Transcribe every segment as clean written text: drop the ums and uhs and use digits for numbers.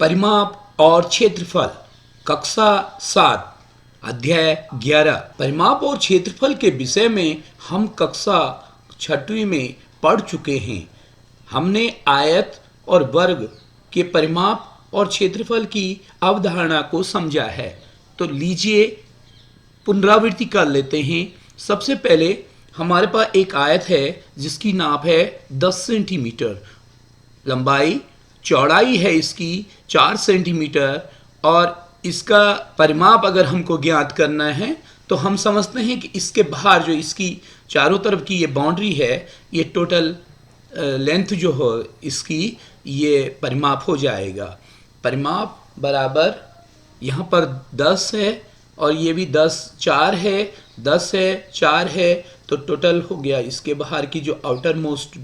परिमाप और क्षेत्रफल, कक्षा 7, अध्याय 11। परिमाप और क्षेत्रफल के विषय में हम कक्षा 6वीं में पढ़ चुके हैं। हमने आयत और वर्ग के परिमाप और क्षेत्रफल की अवधारणा को समझा है। तो लीजिए पुनरावृत्ति कर लेते हैं। सबसे पहले हमारे पास एक आयत है जिसकी नाप है 10 सेंटीमीटर, लंबाई चौड़ाई है इसकी 4 सेंटीमीटर, और इसका परिमाप अगर हमको ज्ञात करना है तो हम समझते हैं कि इसके बाहर जो इसकी चारों तरफ की ये बाउंड्री है, ये टोटल लेंथ जो हो इसकी, ये परिमाप हो जाएगा। परिमाप बराबर यहाँ पर 10 है और ये भी 10, 4 है, 10 है, 4 है, तो टोटल हो गया इसके बाहर की जो आउटर मोस्ट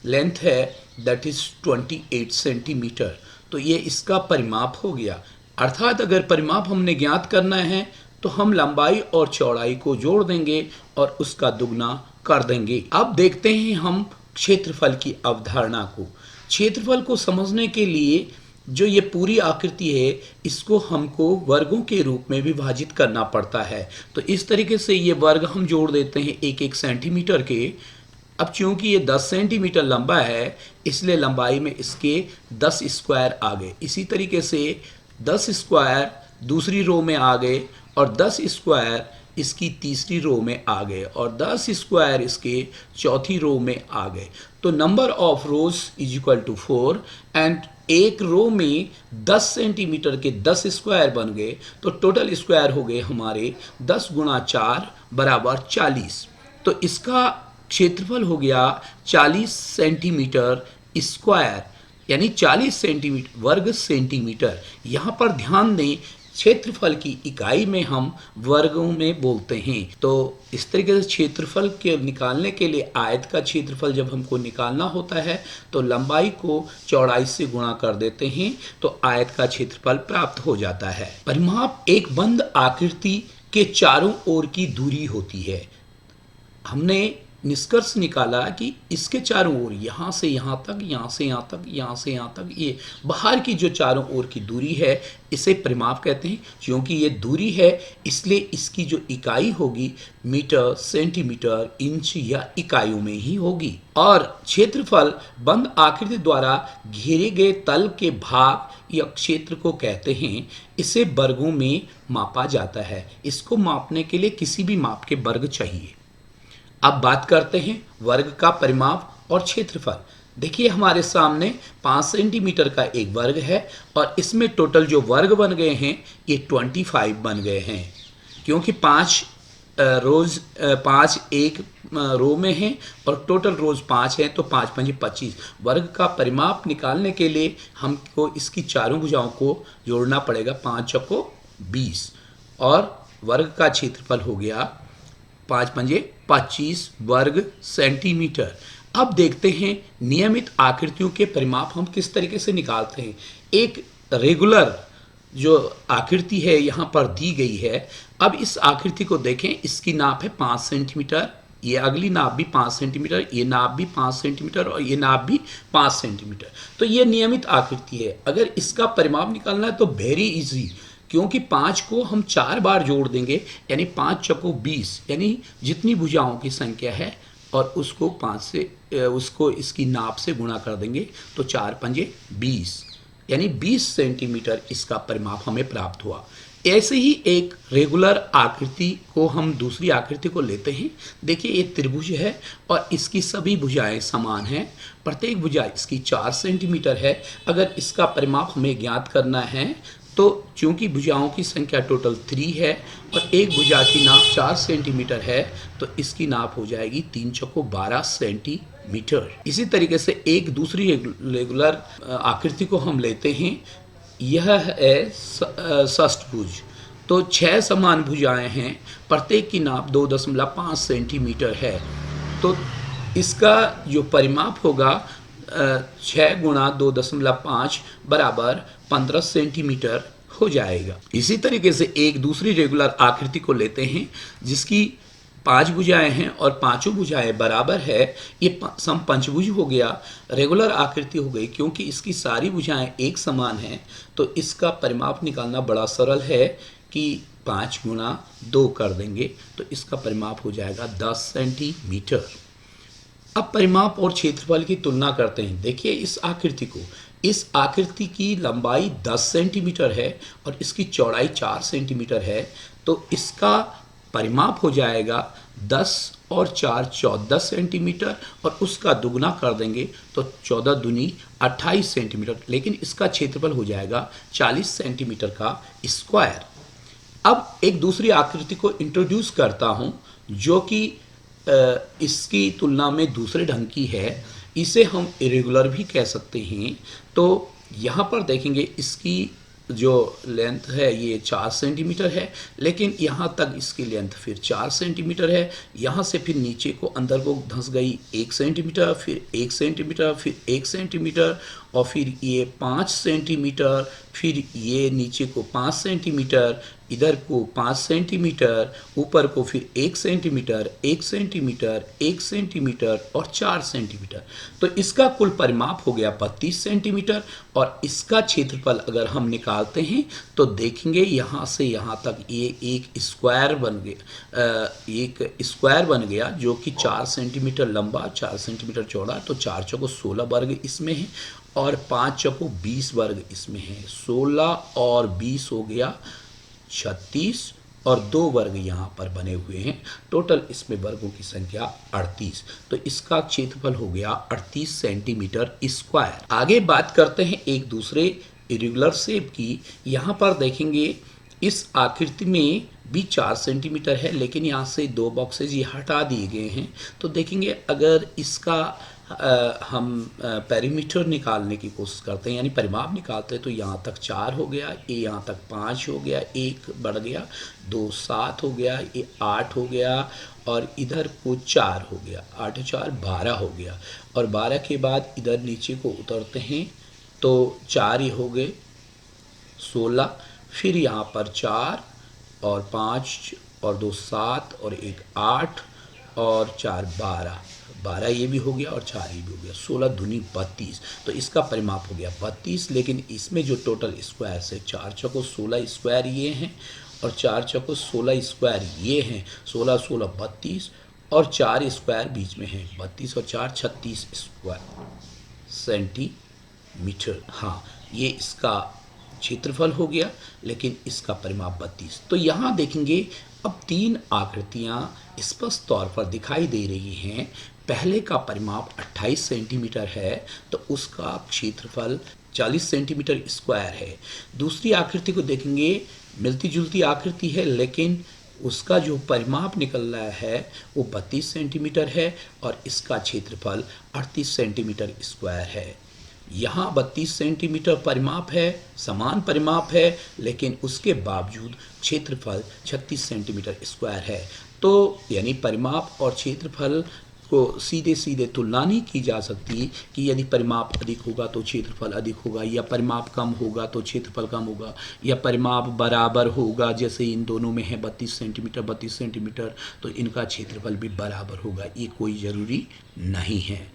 लेंथ है दैट इज 28 सेंटीमीटर। तो ये इसका परिमाप हो गया। अर्थात अगर परिमाप हमने ज्ञात करना है तो हम लंबाई और चौड़ाई को जोड़ देंगे और उसका दुगना कर देंगे। अब देखते हैं हम क्षेत्रफल की अवधारणा को। क्षेत्रफल को समझने के लिए जो ये पूरी आकृति है इसको हमको वर्गों के रूप में विभाजित करना पड़ता है। तो इस तरीके से ये वर्ग हम जोड़ देते हैं एक एक सेंटीमीटर के। अब चूंकि ये 10 सेंटीमीटर लंबा है इसलिए लंबाई में इसके 10 स्क्वायर आ गए। इसी तरीके से 10 स्क्वायर दूसरी रो में आ गए और 10 स्क्वायर इसकी तीसरी रो में आ गए और 10 स्क्वायर इसके चौथी रो में आ गए। तो number of rows is equal to 4 and एक रो में 10 सेंटीमीटर के 10 स्क्वायर बन गए। तो टोटल स्क्वायर हो गए हमारे 10 गुणा 4 बराबर 40। तो इसका क्षेत्रफल हो गया 40 सेंटीमीटर स्क्वायर, यानी 40 सेंटीमीटर वर्ग सेंटीमीटर। यहाँ पर ध्यान दें क्षेत्रफल की इकाई में हम वर्गों में बोलते हैं। तो इस तरीके से क्षेत्रफल के निकालने के लिए आयत का क्षेत्रफल जब हमको निकालना होता है तो लंबाई को चौड़ाई से गुणा कर देते हैं तो आयत का क्षेत्रफल प्राप्त हो जाता है। परिमाप एक बंद आकृति के चारों ओर की दूरी होती है। हमने निष्कर्ष निकाला कि इसके चारों ओर, यहाँ से यहाँ तक, यहाँ से यहाँ तक, यहाँ से यहाँ तक, ये बाहर की जो चारों ओर की दूरी है इसे परिमाप कहते हैं। क्योंकि ये दूरी है इसलिए इसकी जो इकाई होगी मीटर, सेंटीमीटर, इंच या इकाइयों में ही होगी। और क्षेत्रफल बंद आकृति द्वारा घेरे गए तल के भाग या क्षेत्र को कहते हैं। इसे वर्गों में मापा जाता है। इसको मापने के लिए किसी भी माप के वर्ग चाहिए। अब बात करते हैं वर्ग का परिमाप और क्षेत्रफल। देखिए हमारे सामने 5 सेंटीमीटर का एक वर्ग है और इसमें टोटल जो वर्ग बन गए हैं ये 25 बन गए हैं। क्योंकि 5 एक रो में हैं और टोटल रोज 5 हैं तो 5 5 25। वर्ग का परिमाप निकालने के लिए हमको इसकी चारों भुजाओं को जोड़ना पड़ेगा। 5 चौको 20 और वर्ग का क्षेत्रफल हो गया 5 पंजे 25 वर्ग सेंटीमीटर। अब देखते हैं नियमित आकृतियों के परिमाप हम किस तरीके से निकालते हैं। एक रेगुलर जो आकृति है यहाँ पर दी गई है। अब इस आकृति को देखें, इसकी नाप है 5 सेंटीमीटर, ये अगली नाप भी 5 सेंटीमीटर, ये नाप भी 5 सेंटीमीटर और ये नाप भी 5 सेंटीमीटर। तो ये नियमित आकृति है। अगर इसका परिमाप निकालना है तो वेरी इजी, क्योंकि 5 को हम 4 बार जोड़ देंगे यानी 5 चौको 20, यानी जितनी भुजाओं की संख्या है और उसको 5 से उसको इसकी नाप से गुणा कर देंगे तो 4 पंजे 20, यानी 20 सेंटीमीटर इसका परिमाप हमें प्राप्त हुआ। ऐसे ही एक रेगुलर आकृति को हम दूसरी आकृति को लेते हैं। देखिए ये त्रिभुज है और इसकी सभी भुजाएं समान हैं। प्रत्येक भुजा इसकी 4 सेंटीमीटर है। अगर इसका परिमाप हमें ज्ञात करना है तो चूंकि भुजाओं की संख्या टोटल 3 है और एक भुजा की नाप 4 सेंटीमीटर है तो इसकी नाप हो जाएगी 3 चौको 12 सेंटीमीटर। इसी तरीके से एक दूसरी रेगुलर आकृति को हम लेते हैं। यह है षष्ठभुज। तो 6 समान भुजाएं हैं, प्रत्येक की नाप 2.5 सेंटीमीटर है। तो इसका जो परिमाप होगा 6 गुणा 2.5 बराबर 15 सेंटीमीटर हो जाएगा। इसी तरीके से एक दूसरी रेगुलर आकृति को लेते हैं जिसकी पांच भुजाएं हैं और पांचों भुजाएं बराबर है, ये समपंचभुज हो गया, रेगुलर आकृति हो गई। क्योंकि इसकी सारी भुजाएं एक समान हैं तो इसका परिमाप निकालना बड़ा सरल है कि 5 गुणा 2 कर देंगे तो इसका परिमाप हो जाएगा 10 सेंटीमीटर। अब परिमाप और क्षेत्रफल की तुलना करते हैं। देखिए इस आकृति को, इस आकृति की लंबाई 10 सेंटीमीटर है और इसकी चौड़ाई 4 सेंटीमीटर है, तो इसका परिमाप हो जाएगा 10 और 4 14 सेंटीमीटर और उसका दुगना कर देंगे तो 14 दूनी 28 सेंटीमीटर, लेकिन इसका क्षेत्रफल हो जाएगा 40 सेंटीमीटर का स्क्वायर। अब एक दूसरी आकृति को इंट्रोड्यूस करता हूं जो कि इसकी तुलना में दूसरे ढंग की है, इसे हम इरेगुलर भी कह सकते हैं। तो यहाँ पर देखेंगे इसकी जो लेंथ है ये 4 सेंटीमीटर है, लेकिन यहाँ तक इसकी लेंथ फिर 4 सेंटीमीटर है, यहाँ से फिर नीचे को अंदर को धंस गई 1 सेंटीमीटर, फिर 1 सेंटीमीटर, फिर 1 सेंटीमीटर और फिर ये 5 सेंटीमीटर, फिर ये नीचे को 5 सेंटीमीटर, इधर को 5 सेंटीमीटर, ऊपर को फिर 1 सेंटीमीटर, 1 सेंटीमीटर, 1 सेंटीमीटर और 4 सेंटीमीटर। तो इसका कुल परिमाप हो गया 32 सेंटीमीटर और इसका क्षेत्रफल अगर हम निकालते हैं तो देखेंगे यहाँ से यहाँ तक ये एक स्क्वायर बन गया, एक स्क्वायर बन गया जो कि 4 सेंटीमीटर लंबा, 4 सेंटीमीटर चौड़ा, तो 4 चौको 16 वर्ग इसमें है और 5 चौको 20 वर्ग इसमें है। 16 और 20 हो गया 36 और 2 वर्ग यहाँ पर बने हुए हैं, टोटल इसमें वर्गों की संख्या 38। तो इसका क्षेत्रफल हो गया 38 सेंटीमीटर स्क्वायर। आगे बात करते हैं एक दूसरे इरेगुलर शेप की। यहाँ पर देखेंगे इस आकृति में भी 4 सेंटीमीटर है, लेकिन यहाँ से 2 बॉक्सेज ये हटा दिए गए हैं। तो देखेंगे अगर इसका हम पेरीमीटर निकालने की कोशिश करते हैं यानी परिमाप निकालते हैं तो यहाँ तक 4 हो गया, ये यहाँ तक 5 हो गया, 1 बढ़ गया, 2 7 हो गया, ये 8 हो गया और इधर को 4 हो गया, 8 4 12 हो गया और 12 के बाद इधर नीचे को उतरते हैं तो 4 ही हो गए 16, फिर यहाँ पर 4 और 5 और 2 7 और 1 8 और 4 12 ये भी हो गया और 4 ये भी हो गया, 16 दूनी 32। तो इसका परिमाप हो गया 32, लेकिन इसमें जो टोटल स्क्वायर से 4 चौको 16 स्क्वायर ये हैं और 4 चौको 16 स्क्वायर ये हैं, 16 16 32 और 4 स्क्वायर बीच में है, 32 और 4 36 स्क्वायर सेंटीमीटर। हाँ, ये इसका क्षेत्रफल हो गया, लेकिन इसका परिमाप 32। तो यहाँ देखेंगे अब 3 आकृतियाँ स्पष्ट तौर पर दिखाई दे रही हैं। पहले का परिमाप 28 सेंटीमीटर है तो उसका क्षेत्रफल 40 सेंटीमीटर स्क्वायर है। दूसरी आकृति को देखेंगे, मिलती जुलती आकृति है लेकिन उसका जो परिमाप निकल रहा है वो 32 सेंटीमीटर है और इसका क्षेत्रफल 38 सेंटीमीटर स्क्वायर है। यहाँ 32 सेंटीमीटर परिमाप है, समान परिमाप है, लेकिन उसके बावजूद क्षेत्रफल 36 सेंटीमीटर स्क्वायर है। तो यानी परिमाप और क्षेत्रफल को सीधे सीधे तुलना नहीं की जा सकती कि यदि परिमाप अधिक होगा तो क्षेत्रफल अधिक होगा, या परिमाप कम होगा तो क्षेत्रफल कम होगा, या परिमाप बराबर होगा जैसे इन दोनों में है 32 सेंटीमीटर तो इनका क्षेत्रफल भी बराबर होगा, ये कोई ज़रूरी नहीं है।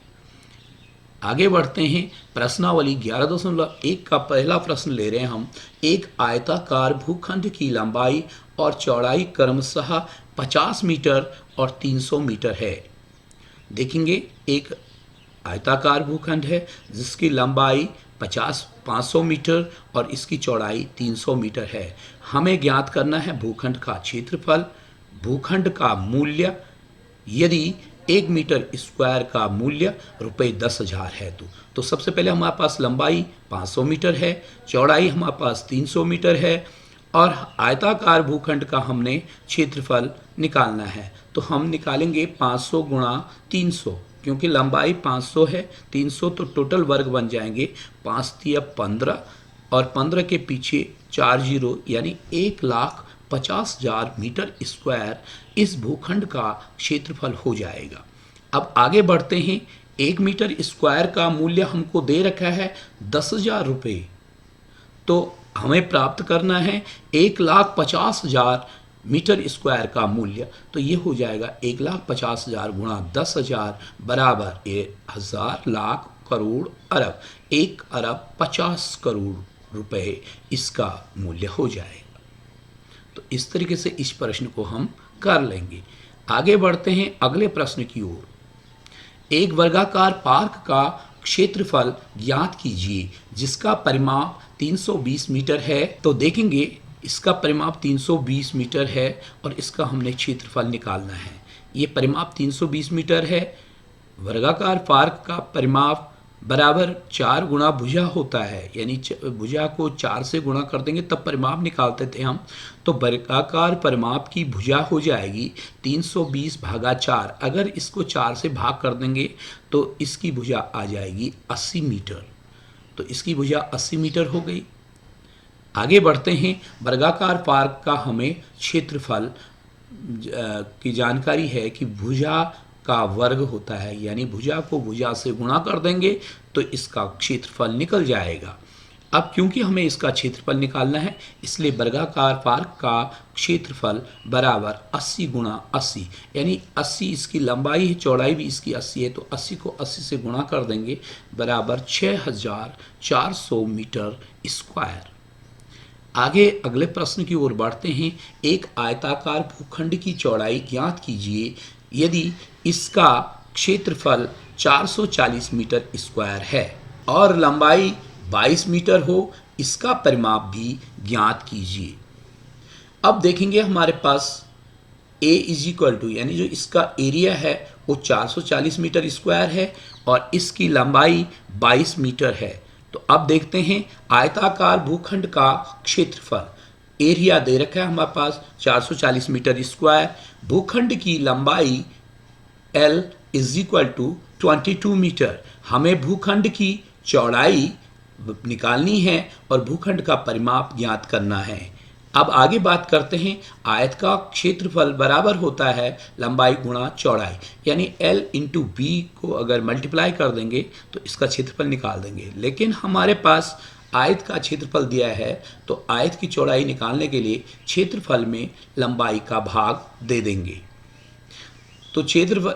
आगे बढ़ते हैं, प्रश्नावली 11.1 का पहला प्रश्न ले रहे हैं हम। एक आयताकार भूखंड की लंबाई और चौड़ाई क्रमशः 50 मीटर और 300 मीटर है। देखेंगे एक आयताकार भूखंड है जिसकी लंबाई 500 मीटर और इसकी चौड़ाई 300 मीटर है। हमें ज्ञात करना है भूखंड का क्षेत्रफल, भूखंड का मूल्य यदि 1 मीटर स्क्वायर का मूल्य ₹10,000 है तो सबसे पहले हमारे पास लंबाई 500 मीटर है, चौड़ाई हमारे पास 300 मीटर है और आयताकार भूखंड का हमने क्षेत्रफल निकालना है। तो हम निकालेंगे 500 गुणा 300, क्योंकि लंबाई 500 है, 300 तो टोटल वर्ग बन जाएंगे 5 तिया 15 और 15 के पीछे 4 जीरो यानी 1,50,000 मीटर स्क्वायर इस भूखंड का क्षेत्रफल हो जाएगा। अब आगे बढ़ते हैं। 1 मीटर स्क्वायर का मूल्य हमको दे रखा है 10,000 रुपये, तो हमें प्राप्त करना है 1,50,000 मीटर स्क्वायर का मूल्य, तो ये हो जाएगा 1,50,000 गुणा 10,000 बराबर 1,000 लाख करोड़ अरब, 1,50,00,000,000 रुपए इसका मूल्य हो जाएगा। तो इस तरीके से इस प्रश्न को हम कर लेंगे। आगे बढ़ते हैं अगले प्रश्न की ओर। एक वर्गाकार पार्क का क्षेत्रफल ज्ञात कीजिए जिसका परिमाप 320 मीटर है। तो देखेंगे इसका परिमाप 320 मीटर है और इसका हमने क्षेत्रफल निकालना है। ये परिमाप 320 मीटर है। वर्गाकार पार्क का परिमाप बराबर 4 गुना भुजा होता है, यानी भुजा को 4 से गुणा कर देंगे तब परिमाप निकालते थे हम। तो वर्गाकार परिमाप की भुजा हो जाएगी 320 भागा 4। अगर इसको 4 से भाग कर देंगे तो इसकी भुजा आ जाएगी 80 मीटर। तो इसकी भुजा 80 मीटर हो गई। आगे बढ़ते हैं। वर्गाकार पार्क का हमें क्षेत्रफल की जानकारी है कि भुजा का वर्ग होता है, यानी भुजा को भुजा से गुणा कर देंगे तो इसका क्षेत्रफल निकल जाएगा। अब क्योंकि हमें इसका क्षेत्रफल निकालना है इसलिए वर्गाकार पार्क का क्षेत्रफल बराबर 80 गुणा 80, यानी 80 इसकी लंबाई है, चौड़ाई भी इसकी 80 है, तो 80 को 80 से गुणा कर देंगे बराबर 6,400 मीटर स्क्वायर। आगे अगले प्रश्न की ओर बढ़ते हैं। एक आयताकार भूखंड की चौड़ाई ज्ञात कीजिए यदि इसका क्षेत्रफल 440 मीटर स्क्वायर है और लंबाई 22 मीटर हो, इसका परिमाप भी ज्ञात कीजिए। अब देखेंगे हमारे पास A इज इक्वल टू, यानी जो इसका एरिया है वो 440 मीटर स्क्वायर है और इसकी लंबाई 22 मीटर है। तो अब देखते हैं आयताकार भूखंड का क्षेत्रफल। एरिया दे रखा है हमारे पास 440 मीटर स्क्वायर, भूखंड की लंबाई L is equal to 22 metre. हमें भूखंड की चौड़ाई निकालनी है और भूखंड का परिमाप ज्ञात करना है। अब आगे बात करते हैं। आयत का क्षेत्रफल बराबर होता है लंबाई गुणा चौड़ाई, यानी L इंटू बी को अगर मल्टीप्लाई कर देंगे तो इसका क्षेत्रफल निकाल देंगे। लेकिन हमारे पास आयत का क्षेत्रफल दिया है तो आयत की चौड़ाई निकालने के लिए क्षेत्रफल में लंबाई का भाग दे देंगे। तो क्षेत्रफल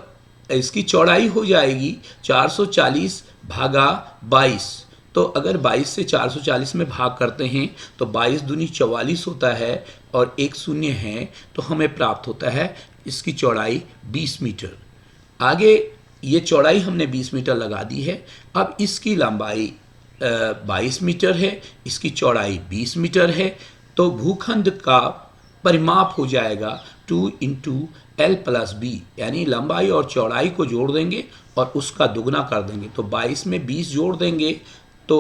इसकी चौड़ाई हो जाएगी 440 भागा 22। तो अगर 22 से 440 में भाग करते हैं तो 22 दूनी 44 होता है और एक शून्य है, तो हमें प्राप्त होता है इसकी चौड़ाई 20 मीटर। आगे ये चौड़ाई हमने 20 मीटर लगा दी है। अब इसकी लंबाई 22 मीटर है, इसकी चौड़ाई 20 मीटर है। तो भूखंड का परिमाप हो जाएगा 2 इंटू L प्लस बी, यानी लंबाई और चौड़ाई को जोड़ देंगे और उसका दुगना कर देंगे। तो 22 में 20 जोड़ देंगे तो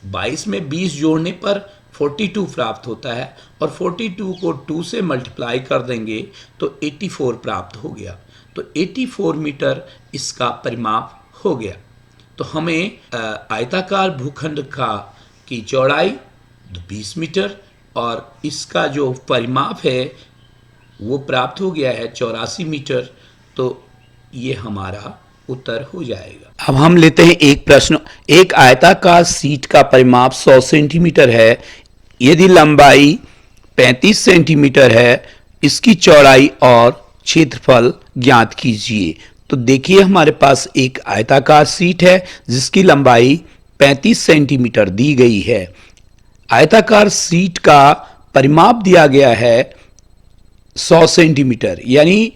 22 में 20 जोड़ने पर 42 प्राप्त होता है और 42 को 2 से मल्टीप्लाई कर देंगे तो 84 प्राप्त हो गया। तो 84 मीटर इसका परिमाप हो गया। तो हमें आयताकार भूखंड की चौड़ाई 20 मीटर और इसका जो परिमाप है वो प्राप्त हो गया है 84 मीटर। तो ये हमारा उत्तर हो जाएगा। अब हम लेते हैं एक प्रश्न। एक आयताकार सीट का परिमाप 100 सेंटीमीटर है। यदि लंबाई 35 सेंटीमीटर है, इसकी चौड़ाई और क्षेत्रफल ज्ञात कीजिए। तो देखिए हमारे पास एक आयताकार सीट है जिसकी लंबाई 35 सेंटीमीटर दी गई है। आयताकार सीट का परिमाप दिया गया है 100 सेंटीमीटर, यानी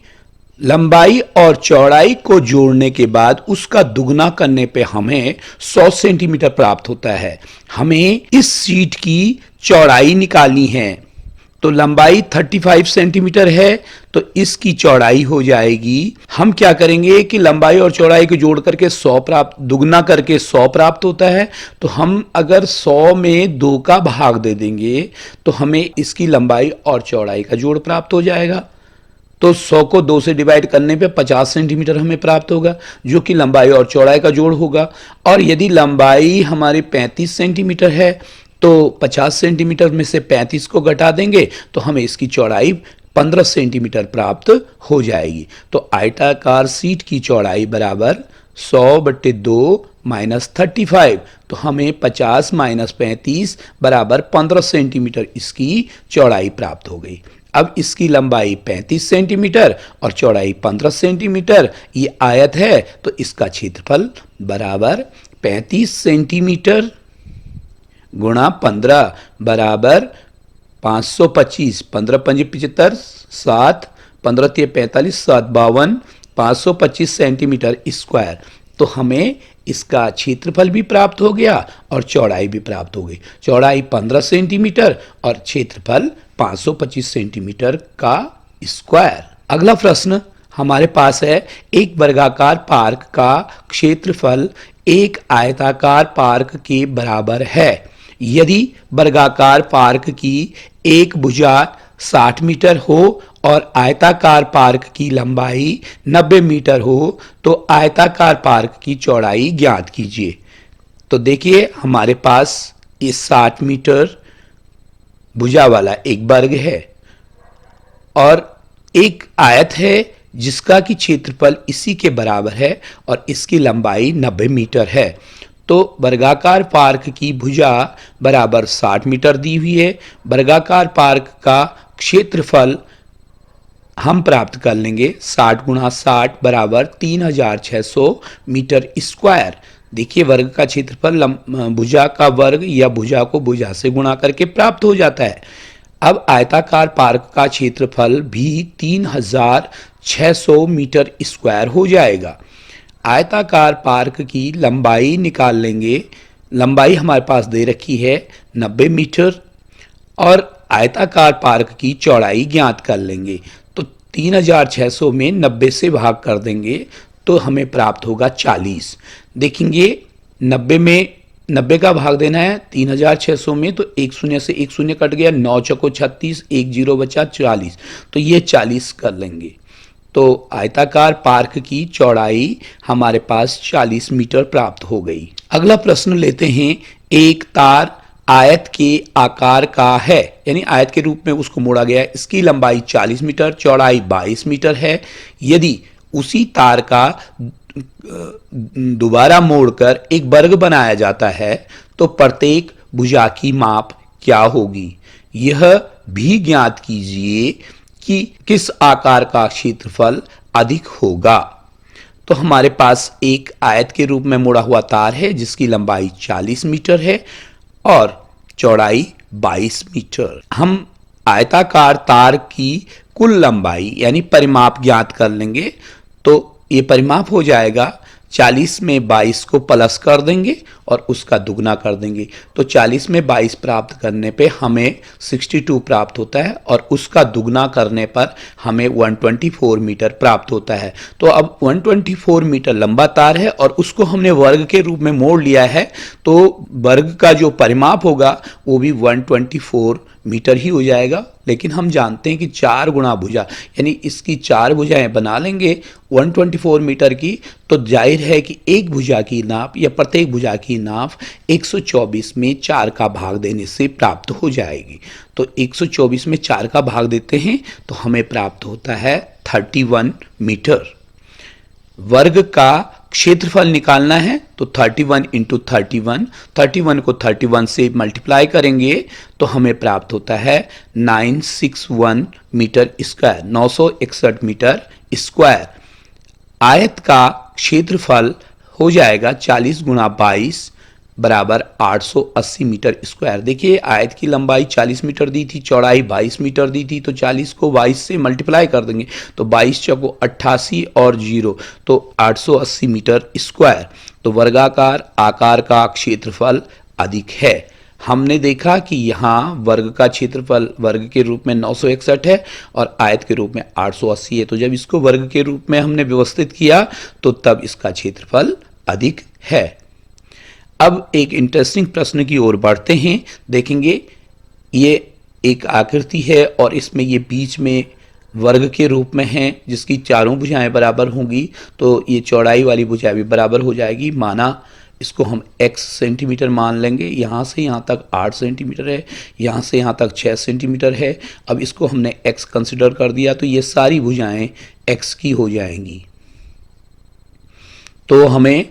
लंबाई और चौड़ाई को जोड़ने के बाद उसका दुगना करने पे हमें 100 सेंटीमीटर प्राप्त होता है। हमें इस सीट की चौड़ाई निकालनी है। तो लंबाई 35 सेंटीमीटर है तो इसकी चौड़ाई हो जाएगी, हम क्या करेंगे कि लंबाई और चौड़ाई को जोड़ करके 100 प्राप्त, दुगना करके 100 प्राप्त होता है। तो हम अगर 100 में 2 का भाग दे देंगे तो हमें इसकी लंबाई और चौड़ाई का जोड़ प्राप्त हो जाएगा। तो 100 को 2 से डिवाइड करने पे 50 सेंटीमीटर हमें प्राप्त होगा, जो कि लंबाई और चौड़ाई का जोड़ होगा। और यदि लंबाई हमारी 35 सेंटीमीटर है तो 50 सेंटीमीटर में से 35 को घटा देंगे तो हमें इसकी चौड़ाई 15 सेंटीमीटर प्राप्त हो जाएगी। तो आयताकार सीट की चौड़ाई बराबर 100/2 माइनस 35। तो हमें 50 माइनस 35 बराबर 15 सेंटीमीटर इसकी चौड़ाई प्राप्त हो गई। अब इसकी लंबाई 35 सेंटीमीटर और चौड़ाई 15 सेंटीमीटर ये आयत है, तो इसका क्षेत्रफल बराबर 35 सेंटीमीटर गुणा 15 बराबर 525, 15 पंजे 75, 7, 15 तिये 45, 7 52, 525 सेंटीमीटर स्क्वायर। तो हमें इसका क्षेत्रफल भी प्राप्त हो गया और चौड़ाई भी प्राप्त हो गई। चौड़ाई 15 सेंटीमीटर और क्षेत्रफल 525 सेंटीमीटर का स्क्वायर। अगला प्रश्न हमारे पास है, एक वर्गाकार पार्क का क्षेत्रफल एक आयताकार पार्क के बराबर है यदि वर्गाकार पार्क की एक भुजा 60 मीटर हो और आयताकार पार्क की लंबाई 90 मीटर हो तो आयताकार पार्क की चौड़ाई ज्ञात कीजिए। तो देखिए हमारे पास ये 60 मीटर भुजा वाला एक वर्ग है और एक आयत है जिसका कि क्षेत्रफल इसी के बराबर है और इसकी लंबाई 90 मीटर है। तो वर्गाकार पार्क की भुजा बराबर 60 मीटर दी हुई है। वर्गाकार पार्क का क्षेत्रफल हम प्राप्त कर लेंगे 60 गुणा 60 बराबर 3600 मीटर स्क्वायर। देखिए वर्ग का क्षेत्रफल भुजा का वर्ग या भुजा को भुजा से गुणा करके प्राप्त हो जाता है। अब आयताकार पार्क का क्षेत्रफल भी 3600 मीटर स्क्वायर हो जाएगा। आयताकार पार्क की लंबाई निकाल लेंगे। लंबाई हमारे पास दे रखी है 90 मीटर और आयताकार पार्क की चौड़ाई ज्ञात कर लेंगे। तो 3600 में 90 से भाग कर देंगे तो हमें प्राप्त होगा 40। देखेंगे 90 में 90 का भाग देना है 3600 में, तो एक शून्य से एक शून्य कट गया, 9 चौको 36, एक जीरो बचा 40, तो ये 40 कर लेंगे। तो आयताकार पार्क की चौड़ाई हमारे पास 40 मीटर प्राप्त हो गई। अगला प्रश्न लेते हैं, एक तार आयत के आकार का है, यानी आयत के रूप में उसको मोड़ा गया है। इसकी लंबाई 40 मीटर, चौड़ाई 22 मीटर है। यदि उसी तार का दोबारा मोड़कर एक वर्ग बनाया जाता है तो प्रत्येक भुजा की माप क्या होगी? यह भी ज्ञात कीजिए कि किस आकार का क्षेत्रफल अधिक होगा। तो हमारे पास एक आयत के रूप में मोड़ा हुआ तार है जिसकी लंबाई 40 मीटर है और चौड़ाई 22 मीटर। हम आयताकार तार की कुल लंबाई यानी परिमाप ज्ञात कर लेंगे। तो ये परिमाप हो जाएगा 40 में 22 को प्लस कर देंगे और उसका दुगना कर देंगे। तो 40 में 22 प्राप्त करने पे हमें 62 प्राप्त होता है और उसका दुगना करने पर हमें 124 मीटर प्राप्त होता है। तो अब 124 मीटर लंबा तार है और उसको हमने वर्ग के रूप में मोड़ लिया है, तो वर्ग का जो परिमाप होगा वो भी 124 मीटर ही हो जाएगा। लेकिन हम जानते हैं कि 4 गुणा भुजा यानी इसकी 4 भुजाएं बना लेंगे 124 मीटर की, तो जाहिर है कि एक भुजा की नाप या प्रत्येक भुजा की नाप 124 में 4 का भाग देने से प्राप्त हो जाएगी। तो 124 में 4 का भाग देते हैं तो हमें प्राप्त होता है 31 मीटर। वर्ग का क्षेत्रफल निकालना है तो 31 इंटू 31 को 31 से मल्टीप्लाई करेंगे तो हमें प्राप्त होता है 961 मीटर स्क्वायर, 961 मीटर स्क्वायर। आयत का क्षेत्रफल हो जाएगा 40 गुणा 22 बराबर 880 मीटर स्क्वायर। देखिए आयत की लंबाई 40 मीटर दी थी, चौड़ाई 22 मीटर दी थी, तो 40 को 22 से मल्टीप्लाई कर देंगे तो 22 चौको 88 और 0 तो 880 मीटर स्क्वायर। तो वर्गाकार आकार का क्षेत्रफल अधिक है। हमने देखा कि यहाँ वर्ग का क्षेत्रफल वर्ग के रूप में 961 है और आयत के रूप में 880 है। तो जब इसको वर्ग के रूप में हमने व्यवस्थित किया तो तब इसका क्षेत्रफल अधिक है। अब एक इंटरेस्टिंग प्रश्न की ओर बढ़ते हैं। देखेंगे ये एक आकृति है और इसमें ये बीच में वर्ग के रूप में है जिसकी चारों भुजाएं बराबर होंगी, तो ये चौड़ाई वाली भुजा भी बराबर हो जाएगी। माना इसको हम x सेंटीमीटर मान लेंगे, यहाँ से यहाँ तक 8 सेंटीमीटर है, यहाँ से यहाँ तक 6 सेंटीमीटर है। अब इसको हमने x कंसिडर कर दिया तो ये सारी भुजाएं x की हो जाएंगी। तो हमें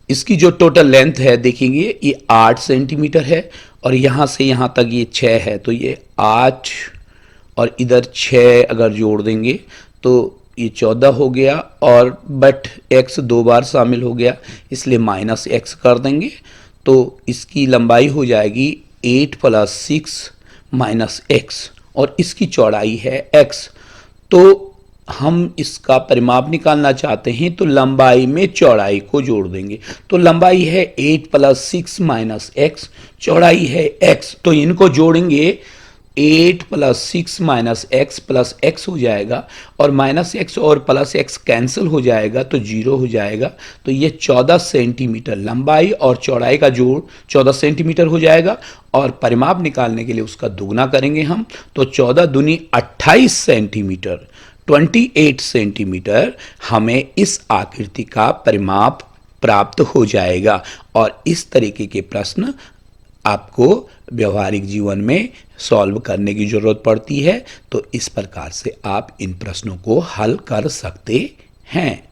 इसकी जो टोटल लेंथ है देखेंगे ये 8 सेंटीमीटर है और यहाँ से यहाँ तक ये 6 है, तो ये 8 और इधर 6 अगर जोड़ देंगे तो ये 14 हो गया, और बट x 2 बार शामिल हो गया इसलिए -x कर देंगे, तो इसकी लंबाई हो जाएगी 8 + 6 - x, और इसकी चौड़ाई है x। तो हम इसका परिमाप निकालना चाहते हैं तो लंबाई में चौड़ाई को जोड़ देंगे। तो लंबाई है 8 + 6 - x, चौड़ाई है x, तो इनको जोड़ेंगे 8 + 6 - x प्लस x हो जाएगा, और -x और +x कैंसिल हो जाएगा तो 0 हो जाएगा। तो ये 14 सेंटीमीटर लंबाई और चौड़ाई का जोड़ 14 सेंटीमीटर हो जाएगा, और परिमाप निकालने के लिए उसका दुगना करेंगे हम, तो 14 दूनी 28 सेंटीमीटर 28 सेंटीमीटर हमें इस आकृति का परिमाप प्राप्त हो जाएगा। और इस तरीके के प्रश्न आपको व्यवहारिक जीवन में सॉल्व करने की ज़रूरत पड़ती है, तो इस प्रकार से आप इन प्रश्नों को हल कर सकते हैं।